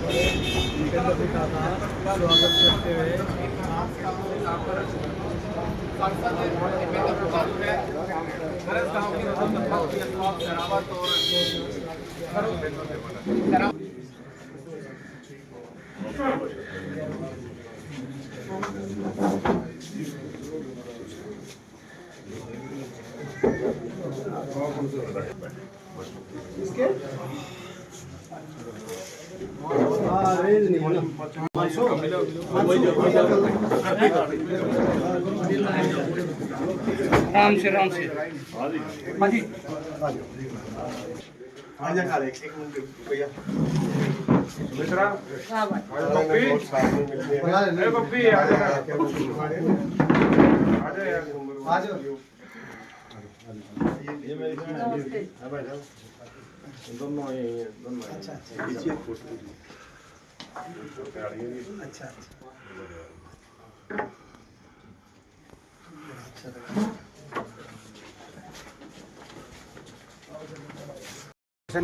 जितेंद्र सिंह का स्वागत करते हुए राम से हाँ जी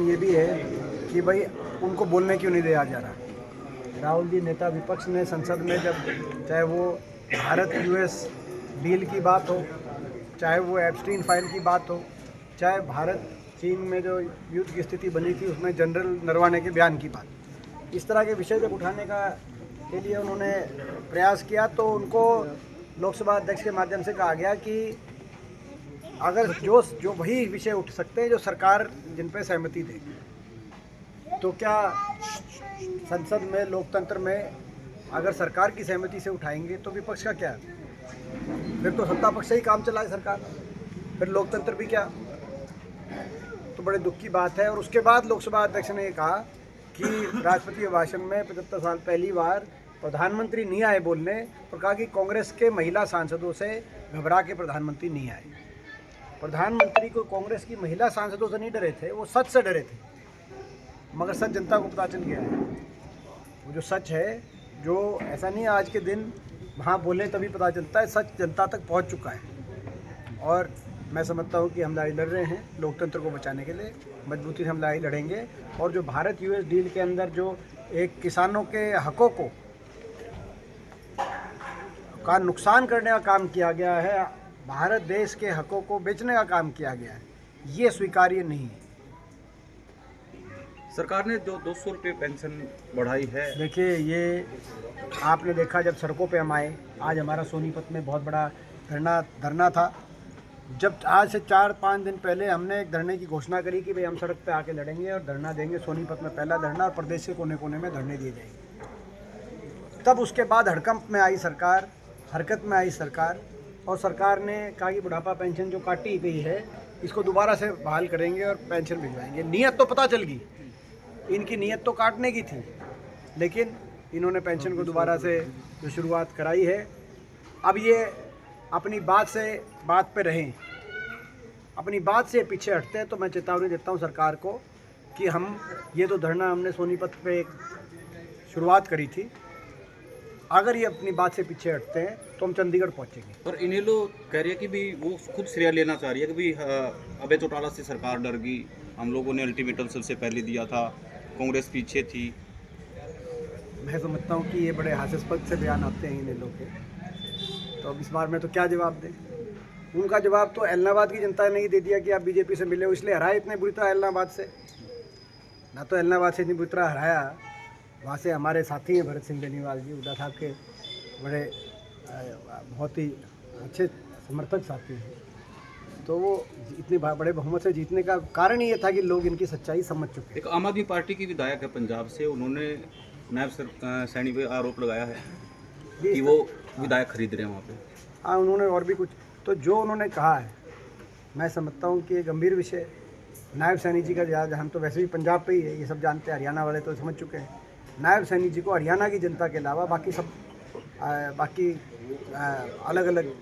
ये भी है कि भाई उनको बोलने क्यों नहीं दिया जा रहा। राहुल जी नेता विपक्ष ने संसद में जब चाहे वो भारत यूएस डील की बात हो, चाहे वो एप्स्टीन फाइल की बात हो, चाहे भारत चीन में जो युद्ध की स्थिति बनी थी उसमें जनरल नरवाने के बयान की बात, इस तरह के विषय जब उठाने के लिए उन्होंने प्रयास किया तो उनको लोकसभा अध्यक्ष के माध्यम से कहा गया कि अगर जो वही विषय उठ सकते हैं जो सरकार जिन पर सहमति दे, तो क्या संसद में लोकतंत्र में अगर सरकार की सहमति से उठाएंगे तो विपक्ष का क्या, फिर तो सत्ता पक्ष से ही काम चलाए सरकार, फिर लोकतंत्र भी क्या। तो बड़े दुख की बात है। और उसके बाद लोकसभा अध्यक्ष ने कहा कि राष्ट्रपति के भाषण में 75 साल पहली बार प्रधानमंत्री नहीं आए बोलने, और कहा कि कांग्रेस के महिला सांसदों से घबरा के प्रधानमंत्री नहीं आए। प्रधानमंत्री को कांग्रेस की महिला सांसदों से नहीं डरे थे, वो सच से डरे थे, मगर सच जनता को पता चल गया है। वो जो सच है, जो ऐसा नहीं आज के दिन वहाँ बोले तभी पता चलता है, सच जनता तक पहुँच चुका है। और मैं समझता हूँ कि हम लड़ाई लड़ रहे हैं लोकतंत्र को बचाने के लिए, मजबूती से हम लड़ाई लड़ेंगे। और जो भारत यूएस डील के अंदर जो एक किसानों के हकों का नुकसान करने का काम किया गया है, भारत देश के हकों को बेचने का काम किया गया है, ये स्वीकार्य नहीं है। सरकार ने जो 200 रुपये पेंशन बढ़ाई है, देखिए ये आपने देखा जब सड़कों पे हम आए, आज हमारा सोनीपत में बहुत बड़ा धरना था। जब आज से 4-5 दिन पहले हमने एक धरने की घोषणा करी कि भाई हम सड़क पे आके लड़ेंगे और धरना देंगे, सोनीपत में पहला धरना, और प्रदेश के कोने कोने में धरने दिए जाएंगे। तब उसके बाद हड़कंप में आई सरकार, हरकत में आई सरकार, और सरकार ने कहा कि बुढ़ापा पेंशन जो काटी गई है इसको दोबारा से बहाल करेंगे और पेंशन भिजवाएंगे। नीयत तो पता चल गई, इनकी नीयत तो काटने की थी, लेकिन इन्होंने पेंशन को दोबारा से जो शुरुआत कराई है, अब ये अपनी बात पे रहें, अपनी बात से पीछे हटते हैं। तो मैं चेतावनी देता हूँ सरकार को कि हम ये तो धरना हमने सोनीपत पे एक शुरुआत करी थी, अगर ये अपनी बात से पीछे हटते हैं तो हम चंडीगढ़ पहुँचेंगे। और इन्हें लोग कह रहे हैं कि भी वो खुद श्रेय लेना चाह रही है कि भी अभय चौटाला से सरकार डर गई, हम लोगों ने अल्टीमेटम सबसे पहले दिया था, कांग्रेस पीछे थी। मैं समझता हूँ कि ये बड़े हास्यास्पद से बयान आते हैं इन लोगों के, तो अब इस बार में तो क्या जवाब दें। उनका जवाब तो इलाहाबाद की जनता ने ही दे दिया कि आप बीजेपी से मिले हो, इसलिए हराए इतने बुरी तरह इलाहाबाद से। ना तो इलाहाबाद से इतनी बुरी तरह हराया, वहाँ से हमारे साथी हैं भरत सिंह बेनीवाल जी, हुड्डा साहब के बड़े बहुत ही अच्छे समर्थक साथी हैं, तो वो इतने बड़े बहुमत से जीतने का कारण ही ये था कि लोग इनकी सच्चाई समझ चुके हैं। एक आम आदमी पार्टी की विधायक है पंजाब से, उन्होंने नायब सैनी पे आरोप लगाया है कि वो विधायक खरीद रहे हैं वहाँ पे। हाँ, उन्होंने और भी कुछ, तो जो उन्होंने कहा है मैं समझता हूँ कि गंभीर विषय। नायब सैनी जी का हम तो वैसे भी पंजाब पे ही है, ये सब जानते हैं, हरियाणा वाले तो समझ चुके हैं। नायब सैनी जी को हरियाणा की जनता के अलावा बाकी सब अलग अलग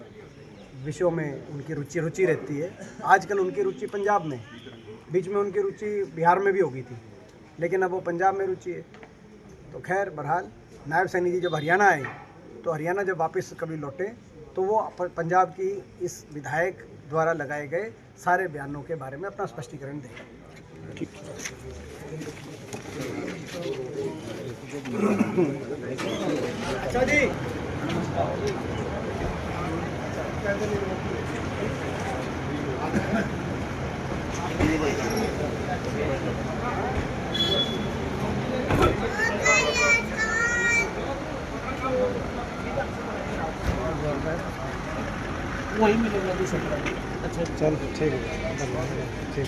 विषयों में उनकी रुचि रहती है। आजकल उनकी रुचि पंजाब में, बीच में उनकी रुचि बिहार में भी हो गई थी, लेकिन अब वो पंजाब में रुचि है। तो खैर बहरहाल नायब सैनी जी जब हरियाणा आए, तो हरियाणा जब वापस कभी लौटे तो वो पंजाब की इस विधायक द्वारा लगाए गए सारे बयानों के बारे में अपना स्पष्टीकरण दें। अच्छा जी वही मिलेगा दूसरा। अच्छा चल ठीक है ठीक।